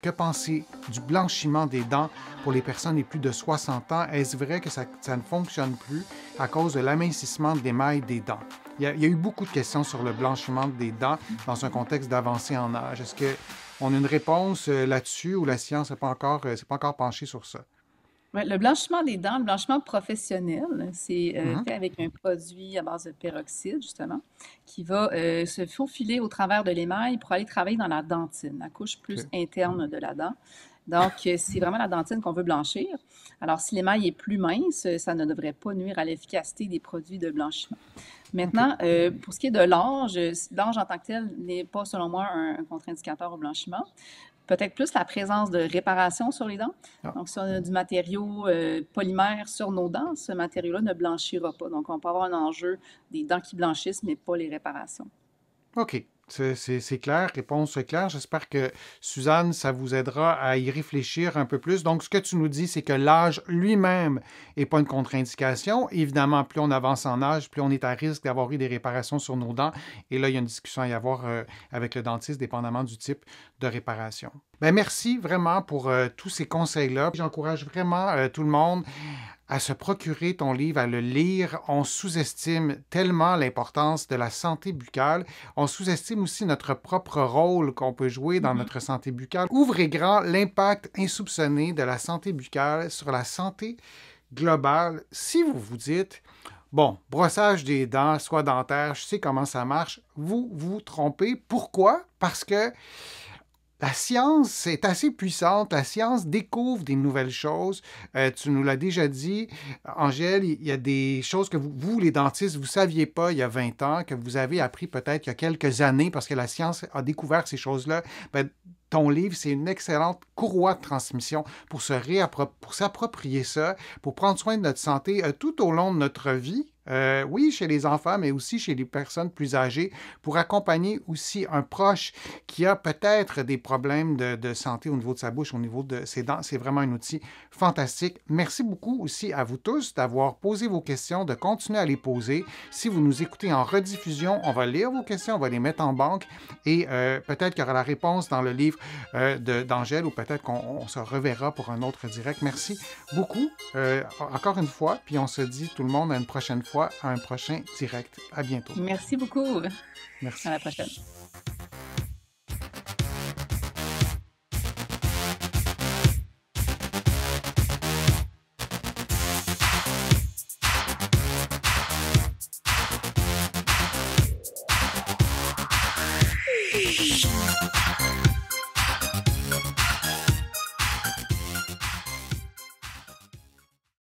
Que penser du blanchiment des dents pour les personnes les plus de 60 ans? Est-ce vrai que ça ne fonctionne plus à cause de l'amincissement de l'émail des dents? Il y a eu beaucoup de questions sur le blanchiment des dents dans un contexte d'avancée en âge. Est-ce qu'on a une réponse là-dessus ou la science s'est pas encore penchée sur ça? Ouais, le blanchiment des dents, le blanchiment professionnel, c'est Mhm. fait avec un produit à base de peroxyde, justement, qui va se faufiler au travers de l'émail pour aller travailler dans la dentine, la couche plus OK. interne de la dent. Donc, c'est vraiment la dentine qu'on veut blanchir. Alors, si l'émail est plus mince, ça ne devrait pas nuire à l'efficacité des produits de blanchiment. OK. Maintenant, pour ce qui est de l'âge, l'âge en tant que tel n'est pas, selon moi, un contre-indicateur au blanchiment. Peut-être plus la présence de réparations sur les dents. Ah, Donc, si on a du matériau polymère sur nos dents, ce matériau-là ne blanchira pas. Donc, on peut avoir un enjeu des dents qui blanchissent, mais pas les réparations. OK. C'est clair, réponse claire. J'espère que, Suzanne, ça vous aidera à y réfléchir un peu plus. Donc, ce que tu nous dis, c'est que l'âge lui-même n'est pas une contre-indication. Évidemment, plus on avance en âge, plus on est à risque d'avoir eu des réparations sur nos dents. Et là, il y a une discussion à y avoir avec le dentiste, dépendamment du type de réparation. Ben, merci vraiment pour tous ces conseils-là. J'encourage vraiment tout le monde à se procurer ton livre, à le lire. On sous-estime tellement l'importance de la santé buccale. On sous-estime aussi notre propre rôle qu'on peut jouer dans Mhm. notre santé buccale. Ouvrez grand l'impact insoupçonné de la santé buccale sur la santé globale. Si vous vous dites, bon, brossage des dents, soie dentaire, je sais comment ça marche, vous vous trompez. Pourquoi? Parce que la science est assez puissante. La science découvre des nouvelles choses. Tu nous l'as déjà dit, Angèle, il y a des choses que vous, les dentistes, vous ne saviez pas il y a 20 ans, que vous avez appris peut-être il y a quelques années parce que la science a découvert ces choses-là. Ben, ton livre, c'est une excellente courroie de transmission pour pour s'approprier ça, pour prendre soin de notre santé tout au long de notre vie. Oui, chez les enfants, mais aussi chez les personnes plus âgées, pour accompagner aussi un proche qui a peut-être des problèmes de santé au niveau de sa bouche, au niveau de ses dents. C'est vraiment un outil fantastique. Merci beaucoup aussi à vous tous d'avoir posé vos questions, de continuer à les poser. Si vous nous écoutez en rediffusion, on va lire vos questions, on va les mettre en banque et peut-être qu'il y aura la réponse dans le livre d'Angèle ou peut-être qu'on se reverra pour un autre direct. Merci beaucoup encore une fois, puis on se dit tout le monde à une prochaine fois, à un prochain direct. À bientôt. Merci beaucoup. À Merci. la prochaine.